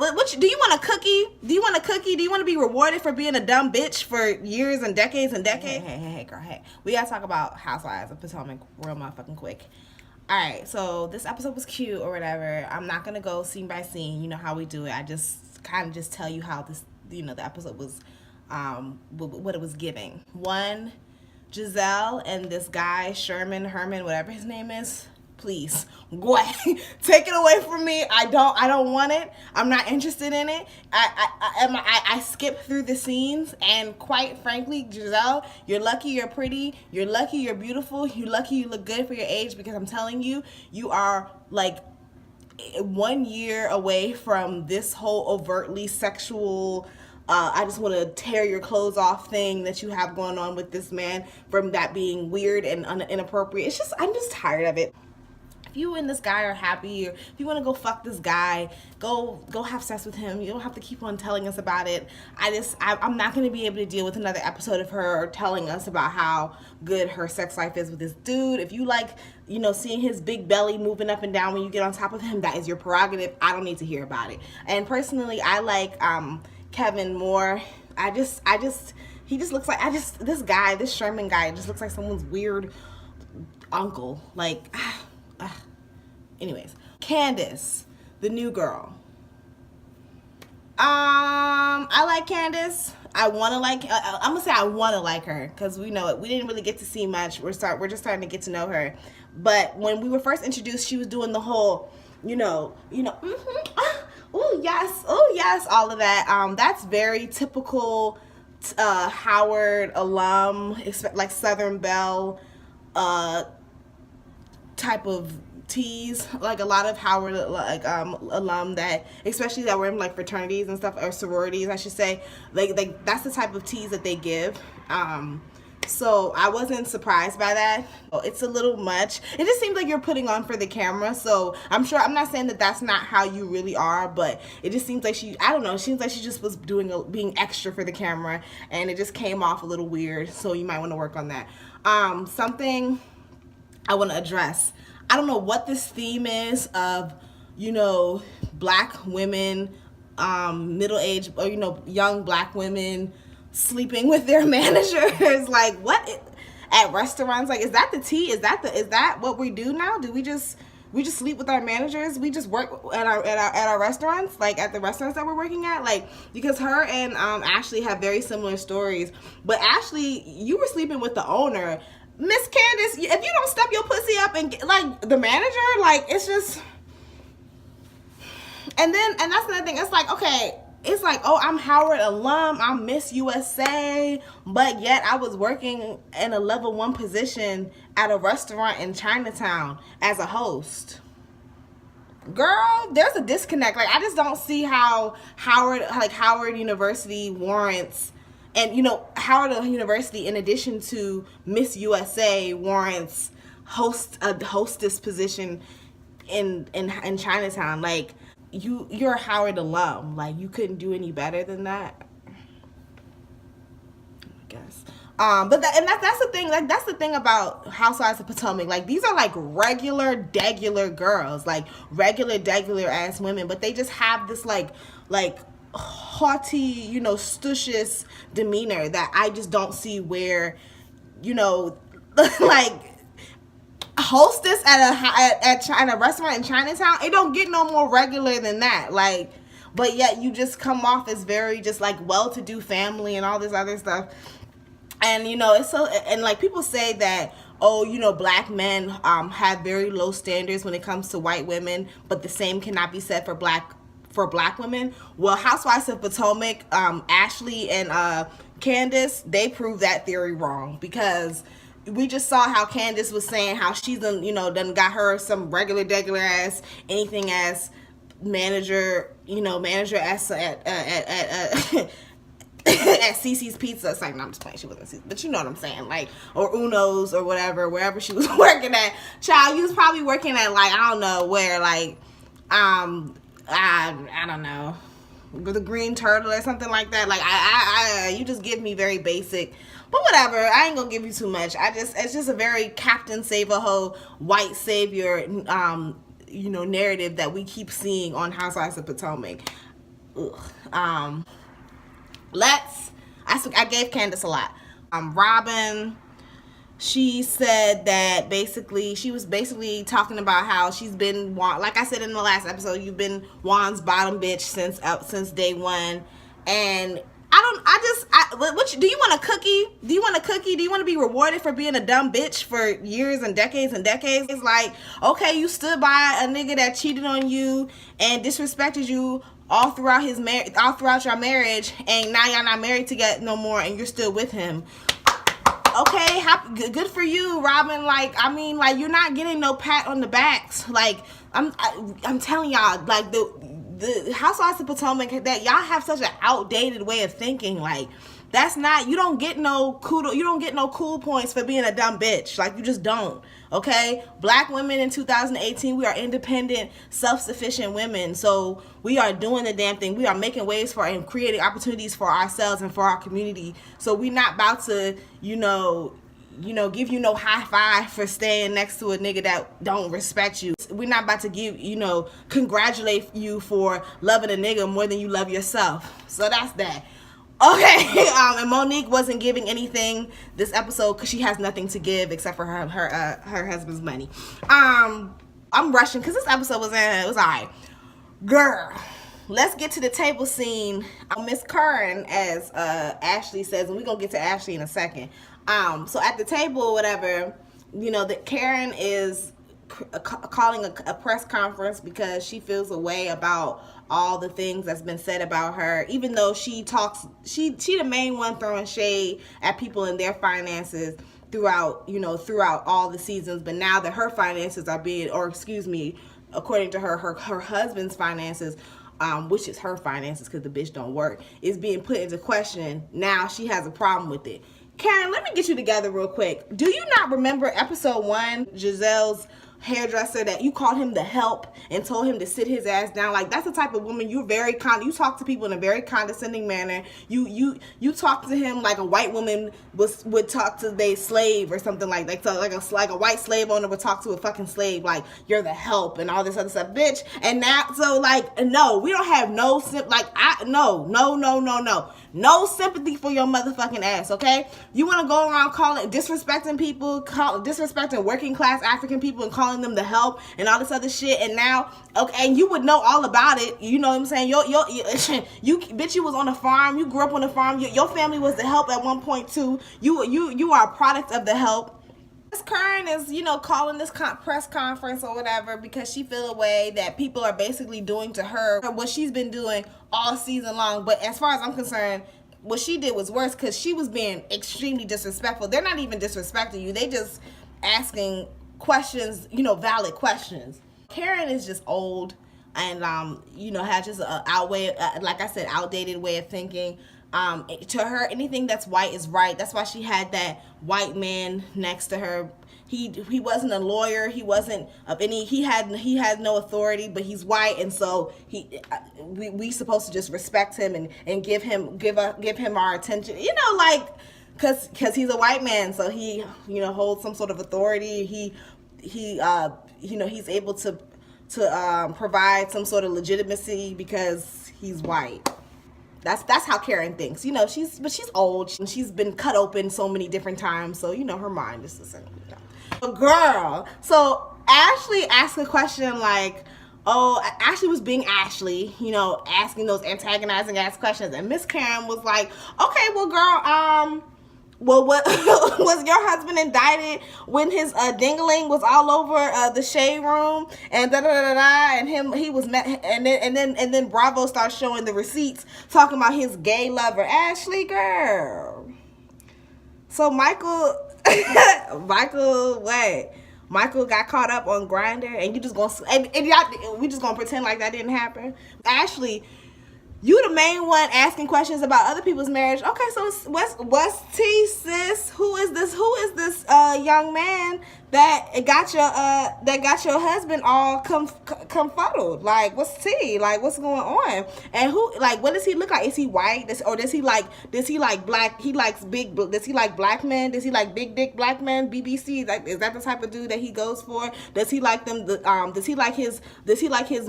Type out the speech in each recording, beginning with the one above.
Do you want a cookie? Do you want a cookie? Do you want to be rewarded for being a dumb bitch for years and decades and decades? Hey, girl, hey. We gotta talk about Housewives of Potomac real motherfucking quick. All right, so this episode was cute or whatever. I'm not gonna go scene by scene. You know how we do it. I just kind of just tell you how this, the episode was, what it was giving. One, Giselle and this guy Herman, whatever his name is. Please, go ahead. Take it away from me. I don't want it. I'm not interested in it. I skip through the scenes, and quite frankly, Giselle, you're lucky you're pretty. You're lucky you're beautiful. You're lucky you look good for your age, because I'm telling you, you are like 1 year away from this whole overtly sexual, I just want to tear your clothes off thing that you have going on with this man, from that being weird and inappropriate. I'm just tired of it. If you and this guy are happy, or if you want to go fuck this guy, go have sex with him. You don't have to keep on telling us about it. I'm not going to be able to deal with another episode of her telling us about how good her sex life is with this dude. If you like, seeing his big belly moving up and down when you get on top of him, that is your prerogative. I don't need to hear about it. And personally, I like Kevin more. He just looks like, this Sherman guy just looks like someone's weird uncle. Like, anyways, Candace, the new girl. I like Candace. I'm gonna say I want to like her, because we know it. We didn't really get to see much. We're just starting to get to know her. But when we were first introduced, she was doing the whole, oh yes, all of that. That's very typical Howard alum, like Southern Belle type of tease. Like a lot of Howard alum that, especially that were in like fraternities and stuff, or sororities I should say, like that's the type of tease that they give. So I wasn't surprised by that. It's a little much. It just seems like you're putting on for the camera. So I'm not saying that that's not how you really are, but it just seems like it seems like she just was being extra for the camera, and it just came off a little weird. So you might want to work on that. Something I want to address. I don't know what this theme is of, black women, middle-aged, or, young black women sleeping with their managers. Like, what? At restaurants? Like, is that the tea? Is that what we do now? Do we just sleep with our managers? We just work at our restaurants, like at the restaurants that we're working at, like, because her and Ashley have very similar stories. But Ashley, you were sleeping with the owner. Miss Candace, if you don't step your pussy up and get, like, the manager, like, it's just, and that's another thing. It's like, okay, it's like, oh, I'm Howard alum, I'm Miss USA, but yet I was working in a level 1 position at a restaurant in Chinatown as a host. Girl, there's a disconnect. Like, I just don't see how Howard University warrants. And, Howard University, in addition to Miss USA, warrants a hostess position in Chinatown. Like, you're a Howard alum. Like, you couldn't do any better than that, I guess. But that's the thing. Like, that's the thing about Housewives of Potomac. Like, these are like regular girls, like regular ass women, but they just have this like haughty, stushous demeanor that I just don't see where, like, hostess at a restaurant in Chinatown, it don't get no more regular than that. Like, but yet you just come off as very just like well-to-do family and all this other stuff. And it's so, and like people say that, oh, black men have very low standards when it comes to white women, but the same cannot be said for black women. Well, Housewives of Potomac, Ashley and Candace, they proved that theory wrong, because we just saw how Candace was saying how she's done got her some regular ass, anything as manager at at Cece's Pizza. It's like, no, I'm just playing. She wasn't Cece's, but you know what I'm saying, like, or Uno's or whatever, wherever she was working at. Child, you was probably working at, like, I don't know where, like, I don't know, the Green Turtle or something like that. Like, I you just give me very basic, but whatever. I ain't gonna give you too much. It's just a very Captain Save-A-Ho, white savior, narrative that we keep seeing on Housewives of Potomac. ugh. I gave Candace a lot. Robin, she said that basically she was basically talking about how she's been, like I said in the last episode, you've been Juan's bottom bitch since day one. And what do you want a cookie? Do you want a cookie? Do you want to be rewarded for being a dumb bitch for years and decades and decades? It's like, okay, you stood by a nigga that cheated on you and disrespected you all throughout your marriage, and now y'all not married together no more, and you're still with him. Okay, good for you, Robin. Like, I mean, like, you're not getting no pat on the backs. Like, I'm telling y'all, like, the Housewives of Potomac, that y'all have such an outdated way of thinking. Like, that's not, you don't get no cool points for being a dumb bitch. Like, you just don't. Okay, Black women in 2018, we are independent, self-sufficient women. So we are doing the damn thing. We are making waves for and creating opportunities for ourselves and for our community. So we're not about to, give you no high five for staying next to a nigga that don't respect you. We're not about to congratulate you for loving a nigga more than you love yourself. So that's that. Okay, and Monique wasn't giving anything this episode because she has nothing to give except for her husband's money. I'm rushing because this episode was alright. Girl, let's get to the table scene. Miss Curran, as Ashley says, and we're gonna get to Ashley in a second. So at the table or whatever, that Karen is calling a press conference because she feels a way about all the things that's been said about her, even though she the main one throwing shade at people and their finances throughout all the seasons. But now that her finances are according to her husband's finances, which is her finances because the bitch don't work, is being put into question. Now she has a problem with it. Karen, let me get you together real quick. Do you not remember episode 1, Giselle's hairdresser, that you called him the help and told him to sit his ass down? Like, that's the type of woman you talk to people in a very condescending manner. You talk to him like a white woman would talk to their slave or something like that. So like a white slave owner would talk to a fucking slave, like, you're the help and all this other stuff, bitch. And now, so like, no, we don't have no sympathy for your motherfucking ass, okay? You want to go around disrespecting people, disrespecting working class African people and calling them the help and all this other shit, and now, okay, and you would know all about it, you know what I'm saying? You bitch, you was on a farm, you grew up on a farm, your family was the help at one point too. You are a product of the help. Miss Curran is, calling this press conference or whatever because she feel a way that people are basically doing to her what she's been doing all season long. But as far as I'm concerned, what she did was worse because she was being extremely disrespectful. They're not even disrespecting you. They just asking questions, valid questions. Karen is just old and, has just like I said, outdated way of thinking. To her, anything that's white is right. That's why she had that white man next to her. He wasn't a lawyer. He wasn't of any. He had no authority, but he's white, and so we supposed to just respect him and give him our attention. Cause he's a white man, so he holds some sort of authority. He's able to provide some sort of legitimacy because he's white. That's how Karen thinks. She's old and she's been cut open so many different times. So, her mind is the same. But girl, so Ashley asked a question like, Ashley was being Ashley, asking those antagonizing ass questions. And Miss Karen was like, okay, well, girl, well, what was your husband indicted when his dingling was all over the shade room and and he was met and then Bravo starts showing the receipts talking about his gay lover. Ashley, girl. So Michael got caught up on Grindr and you just we just gonna pretend like that didn't happen. Ashley, you the main one asking questions about other people's marriage. Okay, so what's tea, sis? Who is this young man got your husband all confuddled. Like, what's tea? Like, what's going on? And who, like, what does he look like? Is he white? Or does he like black? He likes big. Does he like black men? Does he like big dick black men? BBC, like, is that the type of dude that he goes for? Does he like them? Does he like his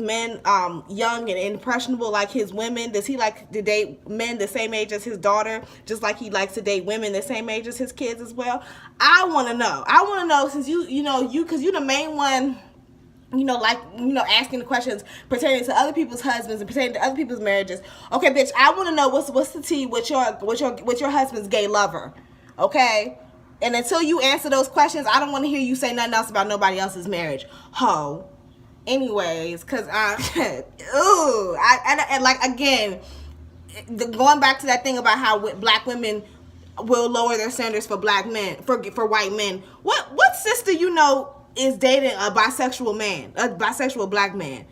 men young and impressionable like his women? Does he like to date men the same age as his daughter, just like he likes to date women the same age as his kids as well? I want to know, since because you the main one, asking the questions pertaining to other people's husbands and pertaining to other people's marriages. Okay, bitch, I want to know what's the tea with your husband's gay lover. Okay? And until you answer those questions, I don't want to hear you say nothing else about nobody else's marriage. Ho. Anyways, because like, again, going back to that thing about how black women will lower their standards for black men, for white men. What sister is dating a bisexual man, a bisexual black man?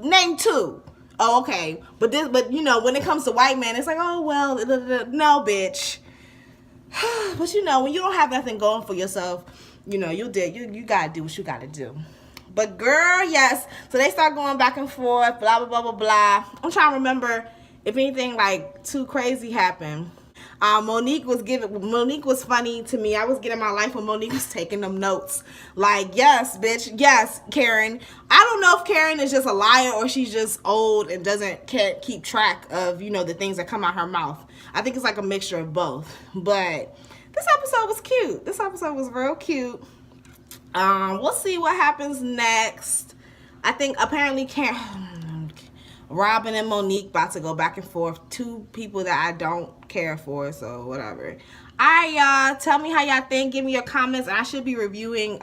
Name two. Oh, okay. But when it comes to white men, it's like, oh well, no, bitch. But when you don't have nothing going for yourself, you gotta do what you gotta do. But girl, yes. So they start going back and forth, blah blah blah blah blah. I'm trying to remember if anything like too crazy happened. Monique was funny to me. I was getting my life when Monique was taking them notes. Like, yes, bitch, yes, Karen. I don't know if Karen is just a liar or she's just old and can't keep track of, the things that come out her mouth. I think it's like a mixture of both. But this episode was cute. This episode was real cute. We'll see what happens next. I think apparently Robin and Monique about to go back and forth. Two people that I don't care for, so whatever. Alright, y'all. Tell me how y'all think. Give me your comments. I should be reviewing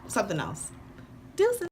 something else. Deuces.